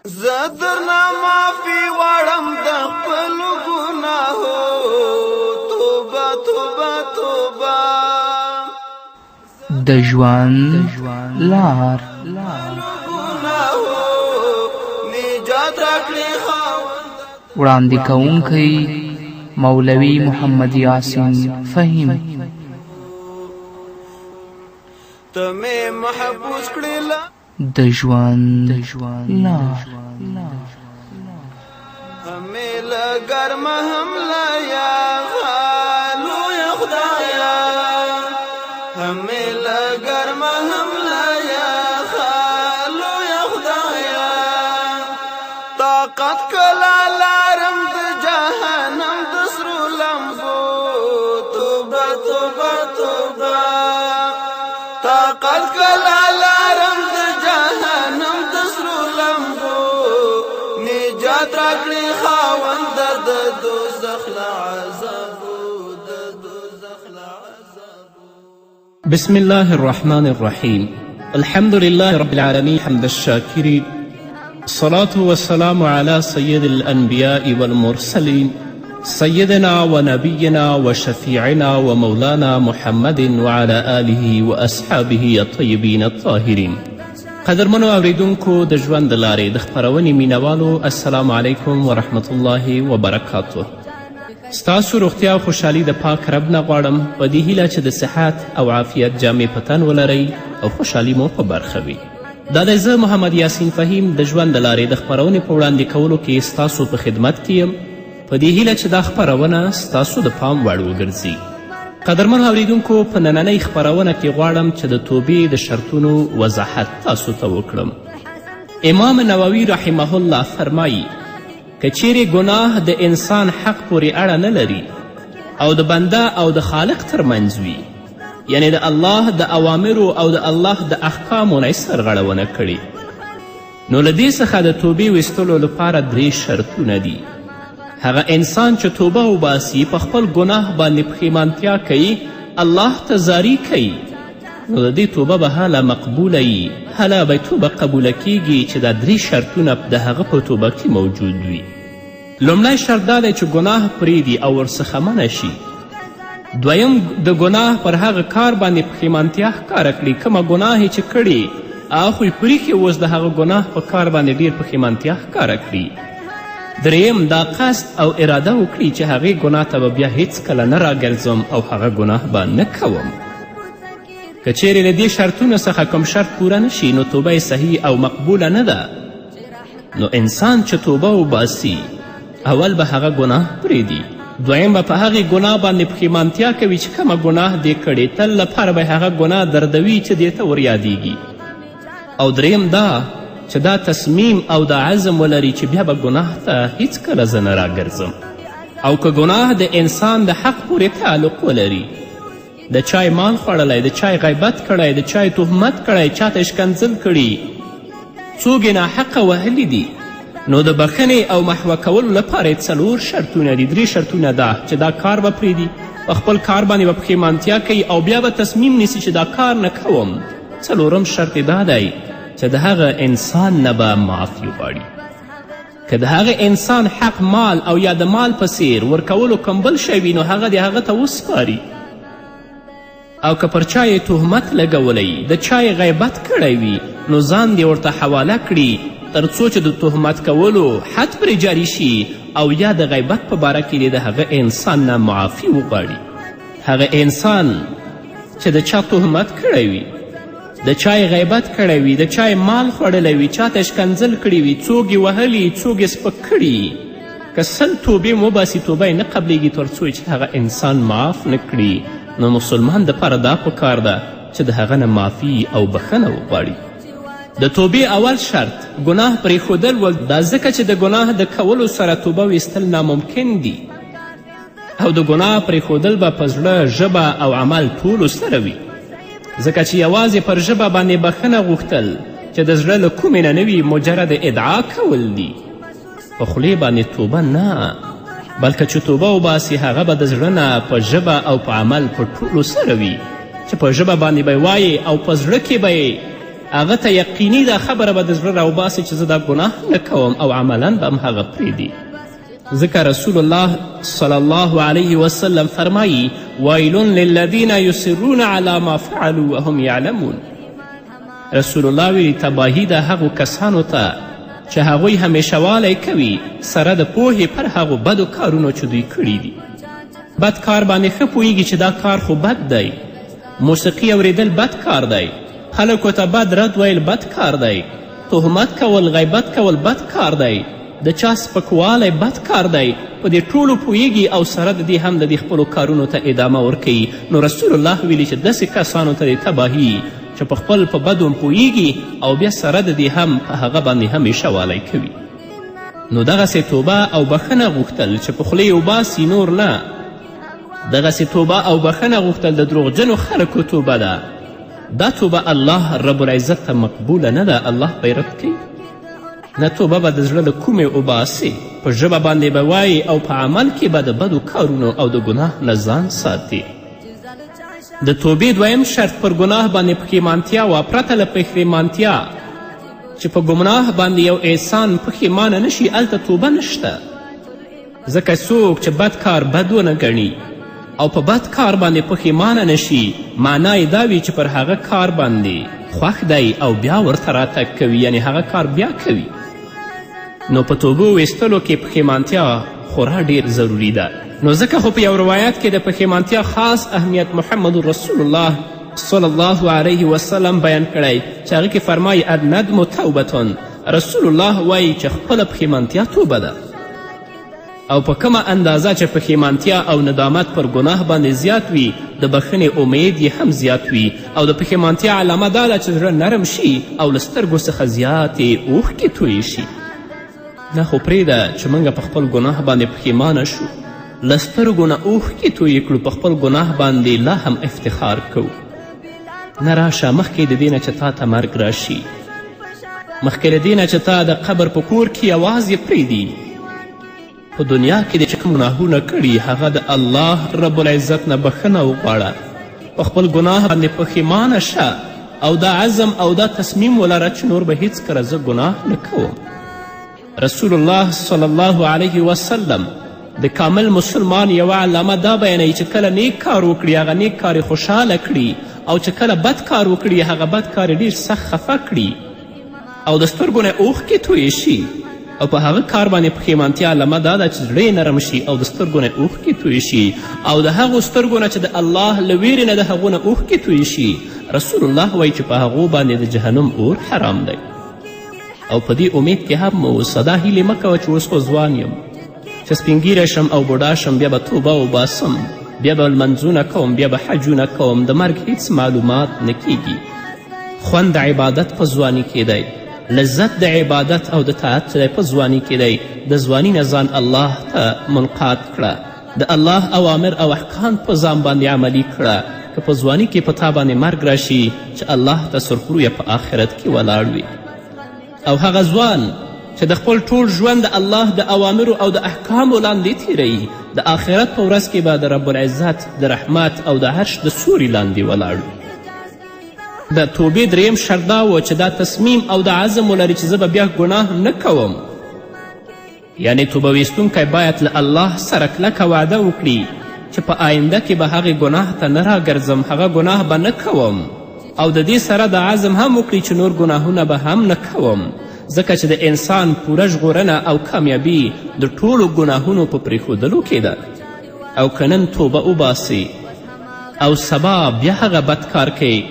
زه درنه معافي غواړم د خپلو ګناهو، توبه توبه توبه. د ژوند لار نجات راکړي وړاندې کوونکی مولوي محمد یاسین فهیم. ته مې محفوظ کړې د ژوند لار همې له ګرمه هم له یخه لویه خدایه، همې له ګرمه هم له یخه لویه خدایه. طاقت کله لارم د جهنم د سرو لمبو، توبه توبه توبه. طاقت کله لارم د جهنم د سرو لمبو، نجات راکړي خاوند د دوزخ له عذابو، د دوزخ له عذابو. بسم الله الرحمن الرحيم. الحمد لله رب العالمين حمد الشاكرين، الصلاة والسلام على سيد الأنبياء والمرسلين سيدنا ونبينا وشفيعنا ومولانا محمد وعلى آله وأصحابه الطيبين الطاهرين. قدرمنو اوریدونکو د ژوند د لارې د خپرونې مینوالو، السلام علیکم ورحمت الله وبرکاته. ستاسو روغتیا او خوشحالي د پاک رب نه غواړم، په دې هیله چې د صحت او عافیت جامې په تن ولرئ او خوشحالي مو په برخه وي. دا دی زه محمد یاسین فهیم د ژوند د لارې د خپرونې په وړاندې کولو کې ستاسو په خدمت کې یم، په دې هیله چې دا خپرونه ستاسو د پام وړ وګرځي. قدرمنو اوریدونکو، په نننۍ خپرونه کې غواړم چې د توبې د شرطونو وضاحت تاسو ته وکړم. امام نووي رحمه الله فرمایي که چیرې ګناه د انسان حق پورې اړه نه لري او د بنده او د خالق ترمنځ وي، یعنی د الله د اوامرو او د الله د احکامو نه سرغړونه کړي، نو له دې څخه د توبې ویستلو لپاره 3 شرطونه دي. هغه انسان چې توبه وباسي، په خپل ګناه باندې پښیمانتیا کوي، الله ته زاری کوي، نو د دې توبه به هله مقبوله وي، هله به توبه قبوله کیږي چې دا 3 شرطونه د هغه په توبه کې موجود وي. لومړی شرط دا دی چې ګناه پرېږدي او ورڅخه منع شي. دویم، د ګناه پر هغه کار باندې پښیمانتیا ښکاره کړي، کومه ګناه چې کړي هغه خو یې پرېښي، اوس د هغه ګناه په کار باندې ډېر پښیمانتیا ښکاره کړي. دریم، دا قصد او اراده وکړي چې هغې ګناه ته به بیا هیڅکله نه راګرځم او هغه ګناه به نه کوم. که چیرې له دې شرطونو څخه کوم شرط پوره نشي، نو توبه یې صحیح او مقبوله نه ده. نو انسان چې توبه وباسي، اول به هغه ګناه پرېږدي، دویم به په هغې ګناه باندې پښیمانتیا کوي چې کومه ګناه دې کړې، تل لپاره به هغه ګناه دردوي چې دې ته وریادیږي. او دریم دا چې دا تصمیم او دا عزم ولري چې بیا به ګناه ته هیڅکله زه نه راګرځم. او که ګناه د انسان د حق پورې تعلق ولري، د چای مال خوړلی، د چای غیبت کړی، د چای تهمت کړی، چاته شکنځل کړي، څوک یې ناحقه وهلي دي، نو د بخښنې او محوه کولو لپاره یې 4 شرطونه دي. 3 شرطونه ده چې دا کار به پرېږدي، په خپل کار باندې به پښیمانتیا کوي او بیا به تصمیم نیسي چې دا کار نه کوم. 4م شرط یې دا دی چې د هغه انسان نه به معافي وغواړي. که د هغه انسان حق مال او یا د مال په څیر ورکولو کوم بل شی وي، نو هغه د هغه ته وسپاري. او که پر چا یې تهمت لګولی، د چا یې غیبت کړی وي، نو ځان دې ورته حواله کړي تر څو چې د تهمت کولو حد پرې جاري شي، او یا د غیبت په باره کې د هغه انسان نه معافي وغواړي. هغه انسان چې د چا تهمت کړی وي، د چای غیبت کړی وي، د چای مال خوړلی وي، چاته شکنځل کړي وي، څوک یې وهلي، څوک یې سپک کړي، که 100 توبې وباسي توبه یې نه قبلیږي تر څو چې هغه انسان معاف نه کړي، نو مسلمان دپاره دا پکار ده چې د هغه نه معافي او بخښنه وغواړي. د توبې اول شرط ګناه پرېښودل ول، دا ځکه چې د ګناه د کولو سره توبه ویستل ناممکن دي، او د ګناه پرېښودل به په زړه، ژبه او عمل ټولو سره وي، ځکه چې یوازې پر ژبه باندې بخښنه غوښتل چې د زړه له کومې نه نه وي، مجرد ادعا کول دي، په خولې باندې توبه نه، بلکه چې توبه وباسي هغه به د زړه نه په ژبه او په عمل په ټولو سره وي، چې په ژبه باندې به یې وایې او په زړه کې به یې هغه ته یقیني دا خبره به د زړه راوباسي چې زه دا ګناه نه کوم او عملا به هم هغه پرېږدي. ځکه رسول الله صلی الله علیه وسلم فرمایي ویل للذین یصرون علی ما فعلوا وهم یعلمون. رسول الله ویلي تباهي د هغو کسانو ته چې هغوی همیشهوالی کوي سره د پوهې پر هغو بدو کارونو چې دوی کړي دي. بد کار باندې ښه پوهیږي چې دا کار خو بد دی. موسیقي اوریدل بد کار دی. خلکو ته بد رد ویل بد کار دی. تهمت کول غیبت کول بد کار دی. د چا سپکوالی بد کار دی. په دې ټولو پوهیږي او سره د دې هم د دې خپلو کارونو ته ادامه ورکوي. نو رسول الله ویلي چې داسې کسانو ته د تباهي چې په خپل په بدو پوهیږي او بیا سره د دې هم په هغه باندې همیشه والی کوي. نو دغسې توبه او بخښنه غوښتل چې په خولې وباسي نور نه. دغسې توبه او بخښنه غوښتل د دروغجنو خلکو توبه ده. دا توبه الله رب العزت ته مقبوله نه ده. الله به رد کوي. نه توبه به د زړه له کومې وباسي، په ژبه باندې به وایي او په عمل کې به د بدو کارونو او د ګناه نه ځان ساتي. د توبې دویم شرط پر ګناه باندې پښیمانتیا وه پرته له پښیمانتیا چې په ګناه باندې یو انسان پښیمانه نشي هلته توبه نشته. ځکه څوک چې بد کار بد ونه ګڼي او په بد کار باندې پښیمانه نشي معنا یې دا وي چې پر هغه کار باندې خوښ دی او بیا ورته راتګ کوي، یعنی هغه کار بیا کوي. نو په توبو ویستلو کې پښیمانتیا خورا ډیر ضروری ده. نو ځکه خو په یو روایت کې د پښیمانتیا خاص اهمیت محمد رسول الله صلی الله علیه وسلم بیان کړی چې هغه کې فرمایي الندم توبتون. رسول الله وایي چې خپله پښیمانتیا توبه ده. او په کومه اندازه چې پښیمانتیا او ندامت پر ګناه باندې زیات وي د بخښنې امید یې هم زیات وي. او د پښیمانتیا علامه دا ده چې زړه نرم شي او له سترګو څخه زیاتې اوښکې تویې شي. نه خو پرېږده چې موږ په خپل ګناه باندې پښیمانه شو، له سترګو نه اوښکې تویې کړو، په خپل ګناه باندې لا هم افتخار کوو. نه راشه مخکې د دې نه چې تا ته مرګ راشي، مخکې له دې نه چې تا د قبر په کور کې یوازې پرېږدي. په دنیا کې د چې کوم ګناهونه کړي هغه د الله رب العزت نه بخښنه وغواړه. په خپل ګناه باندې پښیمانه شه او دا عزم او دا تصمیم ولره چې نور به هیڅکله زه ګناه نه کوم. رسول الله صلی الله علیه وسلم د کامل مسلمان یوه علامه دا بیانوي چې کله نیک کار وکړي هغه نیک کار خوشحاله کړي او چې کله بد کار وکړي هغه بد کار ډیر سخت خفه کړي او د سترګو نه اوښکې تویې شي. او په هغه کار باندې پښیمانتیا علامه دا ده چې زړه نرم شي او د سترګو نه اوښکې تویې شي او د هغو سترګو نه چې د الله له ویرې نه د هغو نه اوښکې تویې شي. رسول الله وایي چې په هغو باندې د جهنم اور حرام دی. او په دې امید کې هم اوسه، دا هیلې مه کوه چې اوس خو ځوان یم چې سپینګیره شم او بوډا شم بیا به توبه وباسم، بیا به لمنځونه کوم، بیا به حجونه کوم. د مرګ هیڅ معلومات نه کیږي. خوند د عبادت په ځواني کې دی، لذت د عبادت او د طاعت دی په ځواني کې دی. د ځواني نه ځان الله ته منقاد کړه، د الله اوامر او احکام په ځان باندې عملي کړه. که په ځواني کې په تا باندې مرګ راشي چې الله ته سرخرویه په آخرت کې ولاړ وي. او هغه ځوان چې د خپل ټول ژوند د الله د اوامرو او د احکامو لاندې تیروي د آخرت په ورځ کې به د رب العزت د رحمت او د عرش د سوري لاندې ولاړ وي. د توبې دریم شرط دا و چې دا تصمیم او د عزم ولري چې زه به بیا ګناه نه کوم. یعنې توبه ویستونکی باید له الله سره کلکه وعده وکړي چې په آینده کې به هغې ګناه ته نه راګرځم، هغه ګناه به نه کوم. او د دې سره د عزم هم وکړي چې نور ګناهونه به هم نه کوم. ځکه چې د انسان پوره ژغورنه او کامیابي د ټولو ګناهونو په پرېښودلو کې ده. او که نن توبه وباسي او سبا بیا هغه بد کار کوي،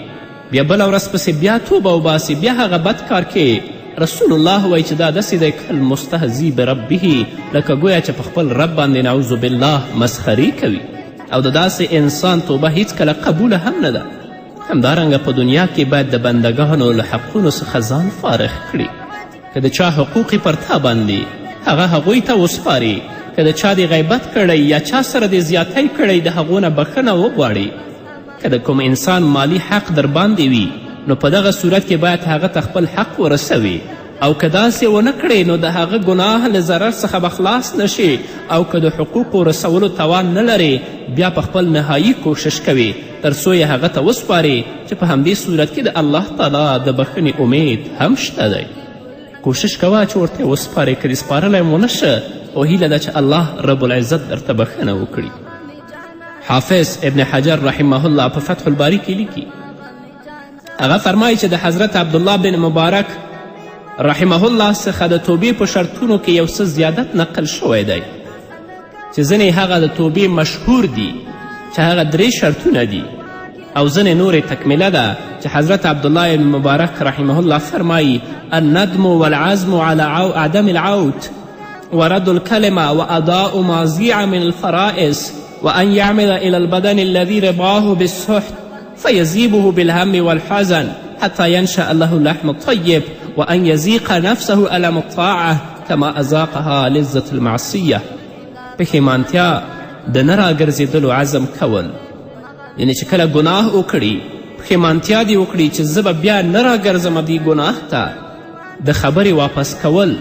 بیا بله ورځ پسې بیا توبه وباسي بیا هغه بد کار کوي، رسول الله وایي چې دا داسې دی کالمستهزي بربه، لکه گویا چې په خپل رب باندې نعوذ بالله مسخري کوي. او د داسې انسان توبه هیڅکله قبوله هم نه ده. همدارنګه په دنیا کې باید د بندګانو له حقونو څخه ځان فارغ کړي. که د چا حقوقی پر تا باندې هغه هغوی ته وسپاري، که د چا د غیبت کړی یا چا سره د زیاتی کړی د هغو نه بخښنه وغواړي. که د کوم انسان مالی حق در باندې وي نو په دغه صورت کې باید هغه ته خپل حق ورسوي او که داسې ونه کړې نو د هغه ګناه له ضرر څخه به خلاص نشي او که د حقوقو رسولو توان نه لرې بیا په خپل نهایي کوشش کوي تر څو یې هغه ته وسپارې چې په همدې صورت کې د الله تعالی د بخښنې امید هم شته دی. کوشش کوه چې ورته وسپارې که دې سپارلی هم ونه شه او هیله ده چې الله رب العزت درته بخښنه وکړي. حافظ ابن حجر رحمه الله په فتح الباری کې لیکي، هغه فرمایي چې د حضرت عبدالله بن مبارک رحمه الله څخه د توبې په شرطونو کې یو څه زیادت نقل شوی دی چې ځینې هغه د توبې مشهور دي چې هغه 3 شرطونه دي او ځینې نورې تکمیله ده چې حضرت عبدالله بن مبارک رحمه الله فرمایي الندم والعزم على عدم العود ورد الكلمة وأداء ما زيع من الفرائض وأن يعمل إلى البدن الذي رباه بالسحت فيذيبه بالهم والحزن حتى ينشأ له اللحم الطيب وأن يذيق نفسه ألم الطاعة كما أذاقها لذة المعصية. پښیمانتیا د نه راګرځېدلو عزم کول، یعنې چې کله ګناه وکړي پښیمانتیا دې وکړي چې زه به بیا نه راګرځم دې ګناه ته. د خبرې واپس کول،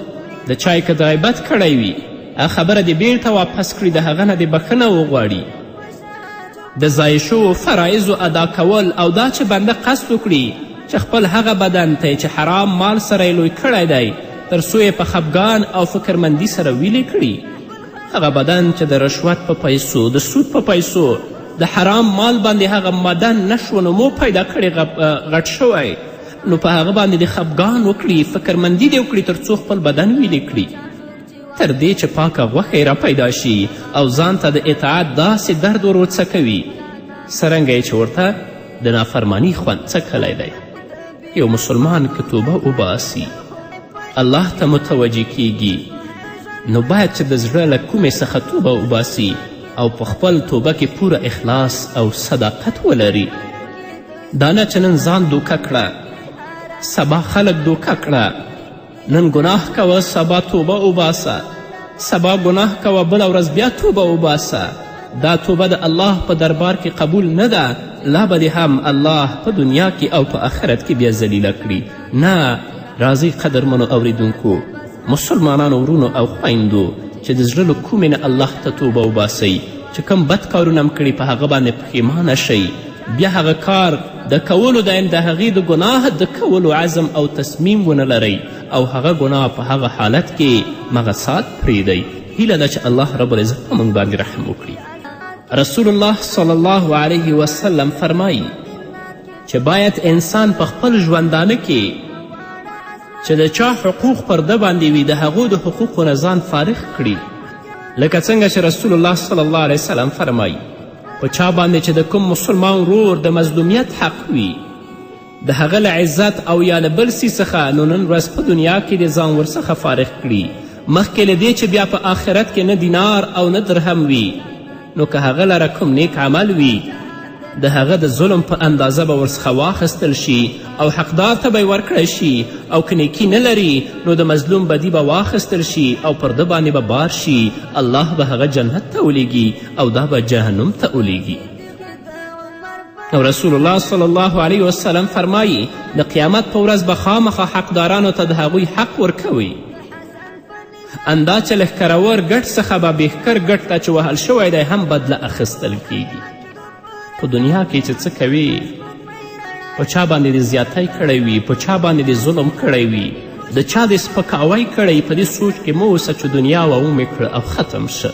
د چای که د غیبت کړی وي هغه خبره دې بیرته واپس کړي، د هغه نه دې بخښنه وغواړي. د ضایع شوو فرایضو ادا کول او دا چې بنده قصد وکړي چې خپل هغه بدن ته چې حرام مال سره یې لوی کړی دی تر څو یې په خفګان او فکرمندي سره ویلې کړي. هغه بدن چې د رشوت په پیسو، د سود په پیسو، د حرام مال باندې هغه بدن نشو نمو پیدا کړی غټ شوی، نو په هغه باندې د خفګان وکړي، فکرمندي دې وکړي تر څو خپل بدن ویلې کړي، تر دې چې پاکه غوښه یې را پیدا شي او ځان ته د اطاعت داسې درد ور وڅکوي څرنګه یې چې ورته د نافرمانی خوند څکلی دی. یو مسلمان که توبه وباسي الله ته متوجه کیږي نو باید چې د زړه له کومې څخه توبه وباسي او په خپل توبه کې پوره اخلاص او صداقت ولري. دا نه چې نن ځان دوکه کړه، سبا خلک دوکه کړه، نن ګناه کوه سبا توبه وباسه، سبا ګناه کوه بله ورځ بیا توبه وباسه. دا توبه د الله په دربار کې قبول نه ده، لا به دې هم الله په دنیا کې او په آخرت کې بیا ذلیله کړي. نه، راځئ قدرمنو اوریدونکو، مسلمانانو ورونو او خویندو چې د زړه له کومې نه الله ته توبه وباسئ، چې کوم بد کارونه م کړي په هغه باندې پښیمانه شئ، بیا هغه کار د کولو د هغې د ګناه د کولو عزم او تصمیم ونه لرئ او هغه ګناه په هغه حالت کې مغصات پرېږدئ. هیله ده چې الله رب العزت په موږ باندې رحم وکړي. رسول الله صلی الله علیه وسلم فرمایي چې باید انسان په خپل ژوندانه کې چې د چا حقوق پر ده باندې وي د هغو د حقوقو نه ځان فارغ کړي، لکه څنګه چې رسول الله صلی الله علیه وسلم فرمایي په چا باندې چې د کوم مسلمان ورور د مظلومیت حق وي د هغه له عزت او یا له بل څه څخه نو نن ورځ په دنیا کې د ځان ورڅخه فارغ کړي، مخکې له دې چې بیا په آخرت کې نه دینار او نه درهم وي، نو که هغه لره کوم نیک عمل وي د هغه د ظلم په اندازه به ورڅخه واخیستل شي او حقدار ته به یې ورکړی شي، او که نیکي نه لري نو د مظلوم بدي به واخیستل شي او پر ده باندې به بار شي، الله به هغه جنت ته ولیږي او دا به جهنم ته ولیږي. او رسول الله صلی الله علیه وسلم فرمایي د قیامت په ورځ به خامخا حقدارانو ته د هغوی حق ورکوي، اندا چې لښکرور ګټ څخه به بهتر ګټ ته چې وهل شوی دی هم بدله اخیستل کیږي. په دنیا کې چې څه کوي، په چا باندې دې زیاتی کړی وي، په چا باندې دې ظلم کړی وي، د چا دې سپکاوی کړی، په دې سوچ کې مه اوسه چې دنیا ومې کړه او ختم شه.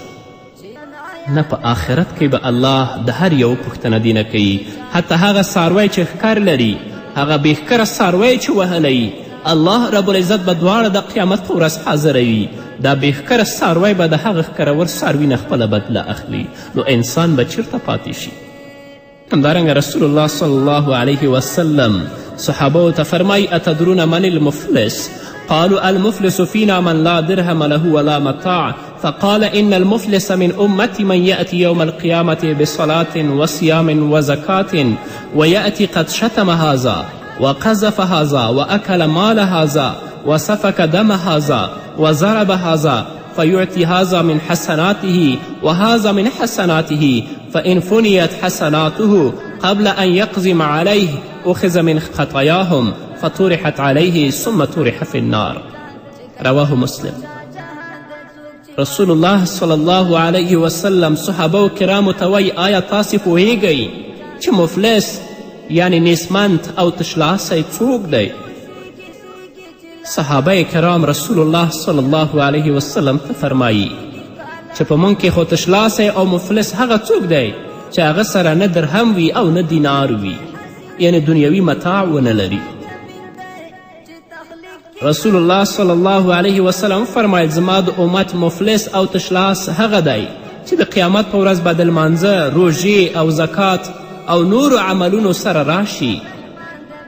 نه، په آخرت کې به الله د هر یو پوښتنه دې نه کوي، حتی هغه څاروی چې ښکر لري، هغه بېښکره څاروی چې وهلی، الله رب العزت به دواړه د قیامت په ورځ حاضروي، دا بېښکره څاروی به د هغه ښکرور څاروي نه خپله بدله اخلي، نو انسان به چیرته پاتې شي. همدارنګه رسول الله صلی الله علیه وسلم صحابو ته فرمایي اتدرون من المفلس؟ قالوا المفلس فينا من لا درهم له ولا متاع، فقال إن المفلس من أمتي من يأتي يوم القيامة بصلاة وصيام وزكاة ويأتي قد شتم هذا وقذف هذا وأكل مال هذا وسفك دم هذا وضرب هذا، فيعطي هذا من حسناته وهذا من حسناته، فإن فنيت حسناته قبل أن يقزم عليه أخذ من خطاياهم فطرحت عليه ثم طرح في النار. رواه مسلم. رسول الله صلی الله علیه وسلم صحابه کرامو ته وایي آیا تاسې پوهیږئ چې مفلس یعنی نیسمند او تشلاسی څوک دی؟ صحابه کرام رسول الله صلی الله علیه وسلم ته فرمایي چې په موږ کې خو تشلاسی او مفلس هغه څوک دی چې هغه سره نه درهم وي او نه دینار وي، یعنی دنیوي متاع ونه لري. رسول الله صلی الله علیه وسلم فرمایل زما د امت مفلس او تشلاس هغه دی چې د قیامت په ورځ به د لمانځه، روژې او زکات او نورو عملونو سره راشي.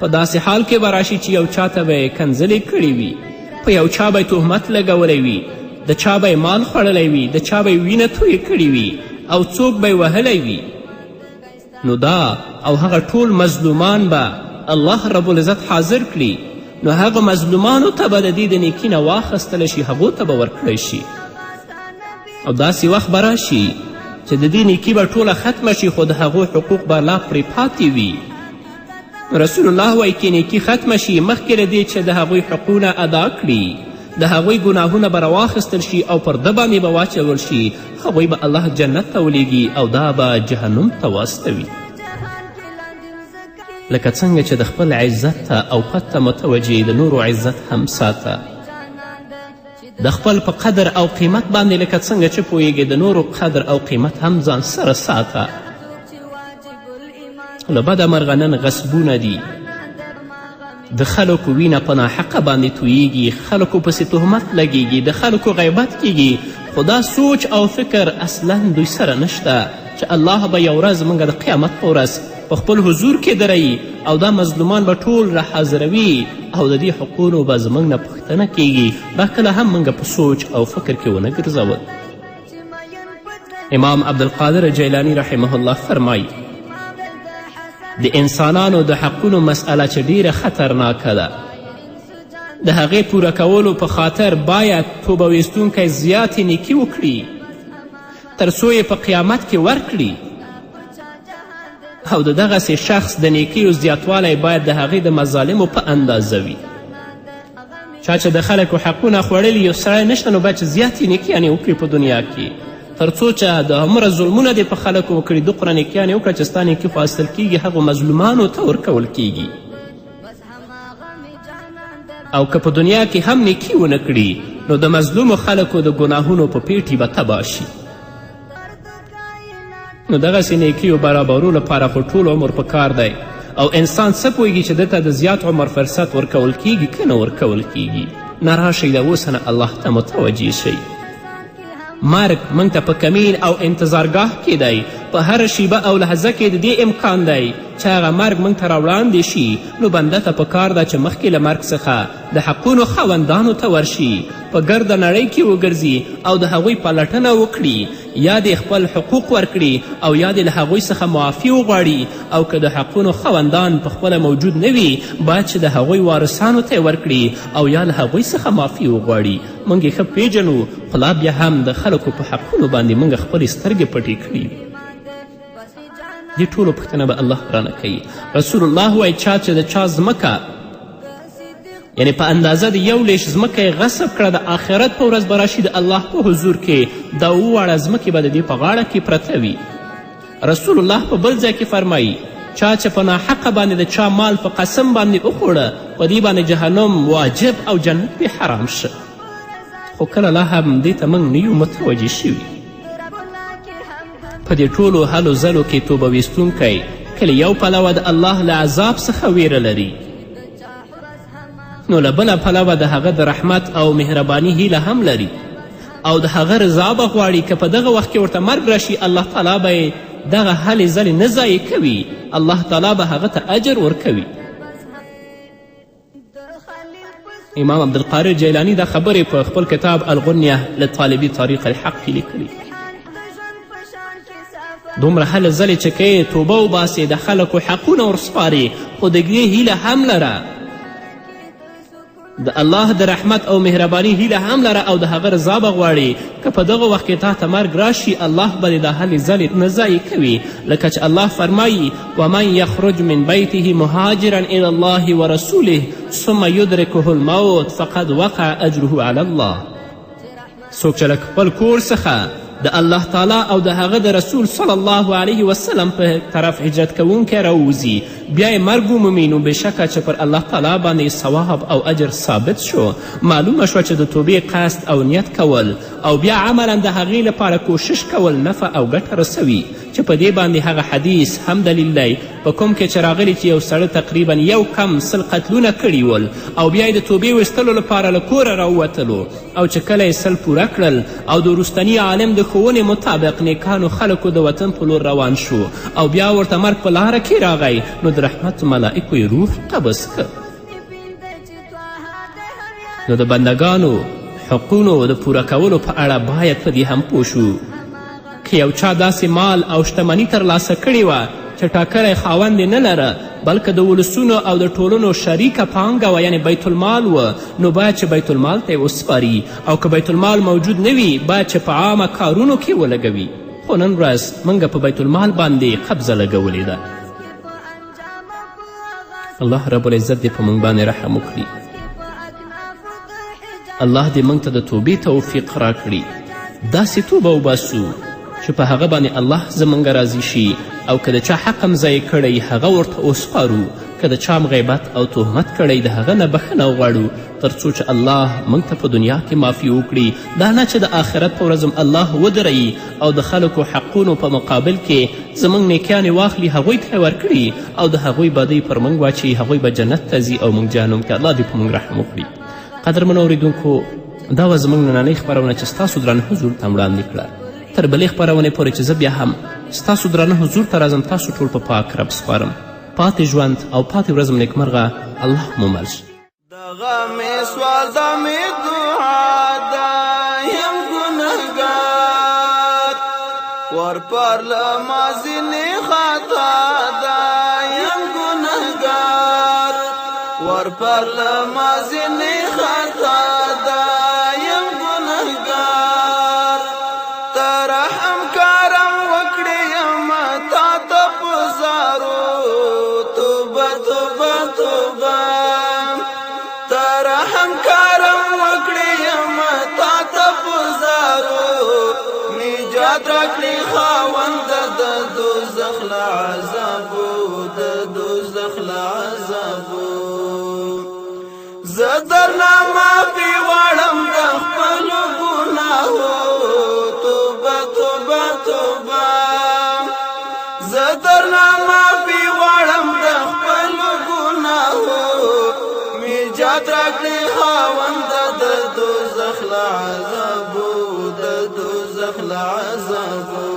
په داسې حال کې به راشي چې یو چا ته به یې کنځلې کړې وي، په یو چا به یې تهمت لګولی وي، د چا به یې مال خوړلی وي، د چا به یې وینه تویې کړې وي او څوک به یې وهلی وي. نو دا او هغه ټول مظلومان به الله رب العزت حاضر کړي، نو هغه مظلومانو ته به د دې د نیکي نه واخیستلی شي، هغو ته به ورکړی شي. او داسې وخت به راشي چې د دې نیکي به ټوله ختمه شي، خو د هغو حقوق به لا پرې پاتې وي. رسول الله وایي که نیکي ختمه شي مخکې له دې چې د هغوی حقونه ادا کړي، د هغوی ګناهونه به راواخیستل شي او پر ده باندې به واچول شي، هغوی به الله جنت ته ولیږي او دا به جهنم ته واستوي. لکه څنګه چې د خپل عزت ته او قد ته متوجه د نورو عزت هم ساته. د خپل په قدر او قیمت باندې لکه څنګه چې پوهیږي د نورو قدر او قیمت هم ځان سره ساته. له بده مرغه نن غصبونه دي، د خلکو وینه په ناحقه باندې توییږي، خلکو پسې تهمت لګیږي، د خلکو غیبت کیږي، خو دا سوچ او فکر اصلا دوی سره نشته چې الله به یو ورځ موږ د قیامت په ورځ په خپل حضور کې دروي او دا مظلومان به ټول را حاضروي او د دې حقونو به زموږ نه پوښتنه کیږي. دا کله هم موږ په سوچ او فکر کې ونه ګرځول. امام عبدالقادر جیلانی رحمه الله فرمایي د انسانانو د حقونو مسئله چې ډیره خطرناکه ده، د هغې پوره کولو په خاطر باید توبه ویستونکی زیاتې نیکي وکړي تر څو یې په قیامت کې ورکړي، او د دغسې شخص د نیکیو زیاتوالی باید د هغې د مظالمو په اندازه وي. چا چې د خلکو حقونه خوړلي یو سړی نشته نو باید چې زیاتې نیکیانې وکړي په دنیا کې، تر څو چې د هومره ظلمونه دې په خلکو وکړي دوقره نیکیانې وکړه چې ستا نیکي خو حاصل کیږي هغو مظلومانو ته ورکول کیږي. او که په دنیا کې هم نیکي ونه کړي نو د مظلومو خلکو د ګناهونو په پیټي به تباه شي. نو دغسې نیکیو برابرو لپاره خو ټول عمر په کار دی، او انسان څه پوهیږي چې دته د زیات عمر فرصت ورکول کیږي که نه ورکول کیږي. نه راشئ د اوسه نه الله ته متوجه شئ. مرګ موږ ته په کمین او انتظارګاه کې دی، په هره شیبه او لحظه کې د دې امکان دی چې هغه مرګ موږ ته راوړاندې شي. نو بنده ته پکار ده چې مخکې له مرګ څخه د حقونو خاوندانو ته ورشي، په ګرده نړۍ کې وګرځي او د هغوی پلټنه وکړي، یا دې خپل حقوق ورکړي او یا دې له هغوی څخه معافي وغواړي، او که د حقونو خاوندان په خپله موجود نه وي باید چې د هغوی وارثانو ته یې ورکړي او یا له هغوی څخه معافي وغواړي. موږ یې ښه پیژنو، خو لا بیا هم د خلکو په حقونو باندې موږ خپلې سترګې پټې کړي. دې ټولو پوښتنه به الله رانه کوي. رسول الله وایي چا چې د چا ځمکه یعنی په اندازه د یو لیش ځمکه یې غصب کړه، د آخرت په ورځ به راشي د الله په حضور کې دا اووه ځمکې به د دې په غاړه کې پرته وي. رسول الله په بل ځای کې فرمایي چا چې په ناحقه باندې د چا مال په قسم باندې وخوړه په دې باندې جهنم واجب او جنت پې حرام شه. خو کله لا هم دې ته موږ نه یو متوجه شوي. په دې ټولو هلو ځلو کې توبه ویستونکی کله یو پلوه د الله له عذاب څخه ویره لري، نو له بله پلوه د هغه د رحمت او مهرباني هیله هم لري، او د هغه رضا به غواړي که په دغه وخت کې ورته مرګ راشي الله تعالی به یې دغه هلې ځلې نه ضایع کوي، الله تعالی به هغه ته اجر ورکوي. امام عبدالقادر جیلانی دا خبرې په خپل کتاب الغنیه لطالبي طریق الحق کې لیکلي. دومره هلې ځلې چې که توبه وباسې د خلکو حقونه ورسپارې، خو د دې هیله هم لره د الله د رحمت او مهرباني هیله هم لره او د هغه رضا به غواړي. که په دغه وخت کې تا ته مرګ راشي الله به دې د هلې ځلې نه ضایع کوي، لکه چې الله فرمایي ومن یخرج من بیته مهاجرا الی الله ورسوله ثم یدرکه الموت فقد وقع اجره علی الله. څوک چې له خپل کور څخه د الله تعالی او د هغه د رسول صلی الله علیه وسلم په طرف هجرت کوونکی راووځي بیا یې مرګ ومومي نو بېشکه چې پر الله تعالی باندې ثواب او اجر ثابت شو. معلومه شوه چې د توبې قصد او نیت کول او بیا عملا د هغې لپاره کوشش کول نفع او ګټه رسوي، چې په دې باندې هغه حدیث هم دلیل دی په کوم کې چې راغلی چې یو سړی تقریبا 1 قتلونه کړي ول او بیا یې د توبې ویستلو لپاره له کوره راووتلو او چې کله یې 100 پوره کړل او د وروستني عالم د ښوونې مطابق نیکانو خلکو د وطن په لور روان شو او بیا ورته مرګ په لاره کې راغی نو د رحمت ملائکو یې روح قبض که. نو د بندګانو حقونو د پوره کولو په اړه باید په دې هم پوه شو. که یو چا داسې مال او شتمني ترلاسه کړې وه چې ټاکلی خاوند نه لره بلکې د ولسونو او د ټولنو شریکه پانګه وه یعنی بیت المال وه نو باید چې بیت المال ته یې وسپاري او که بیت المال موجود نه وي باید چې په عامه کارونو کې ولګوي. خو نن ورځ موږ په بیت المال باندې قبضه لګولې ده. الله رب العزت دې په موږ باندې رحم وکړي. الله دې موږ ته د توبې توفیق راکړي، داسې توبه وباسو چې په هغه باندې الله زموږ راضي شي او که د چا حق هم ضایع کړی هغه ورته وسپارو، که د چا غیبت او تهمت کړی د هغه نه بخښنه وغواړو تر څو چې الله موږ ته په دنیا کې معافي وکړي، دا نه چې د آخرت په ورځ الله ودروي او د خلکو حقونو په مقابل کې زموږ نیکیانې واخلي هغوی ته یې ورکړي او د هغوی بدۍ پر موږ واچوي، هغوی به جنت ته ځي او موږ جهنم کې. الله دې په موږ رحم وکړي. قدرمنو اورېدونکو دا وه زموږ نننۍ خپرونه چې ستاسو درانه حضور ته وړاندې کړه. تر بلې خپرونې پورې چې زه بیا هم ستاسو درانه حضور ته راځم تاسو ټول په پاک رب سپارم. پاتې ژوند او پاتې ورځ مو نیکمرغه. الله مو مل شه. دغه مې سوال د مې دعا ده یم ګنهګار ورپر له مازینې خطا ده یم ګنهګار ورپر له مازینې خطا ده یم ګنهګار ته رحم کرم وکړې یم تا ته په زارو توبه توبه توبه ته رحم کرم وکړې یم تا ته په زارو نجات راکړې خاوند د دوزخ له عذابو د دوزخ له عذابو زه درنه معافي غواړم د خپلو ګناهو توبه توبه توبه زه درنه معافي غواړم د خپلو ګناهو نجات راکړې خاوند د دوزخ له عذابو د دوزخ له عذابو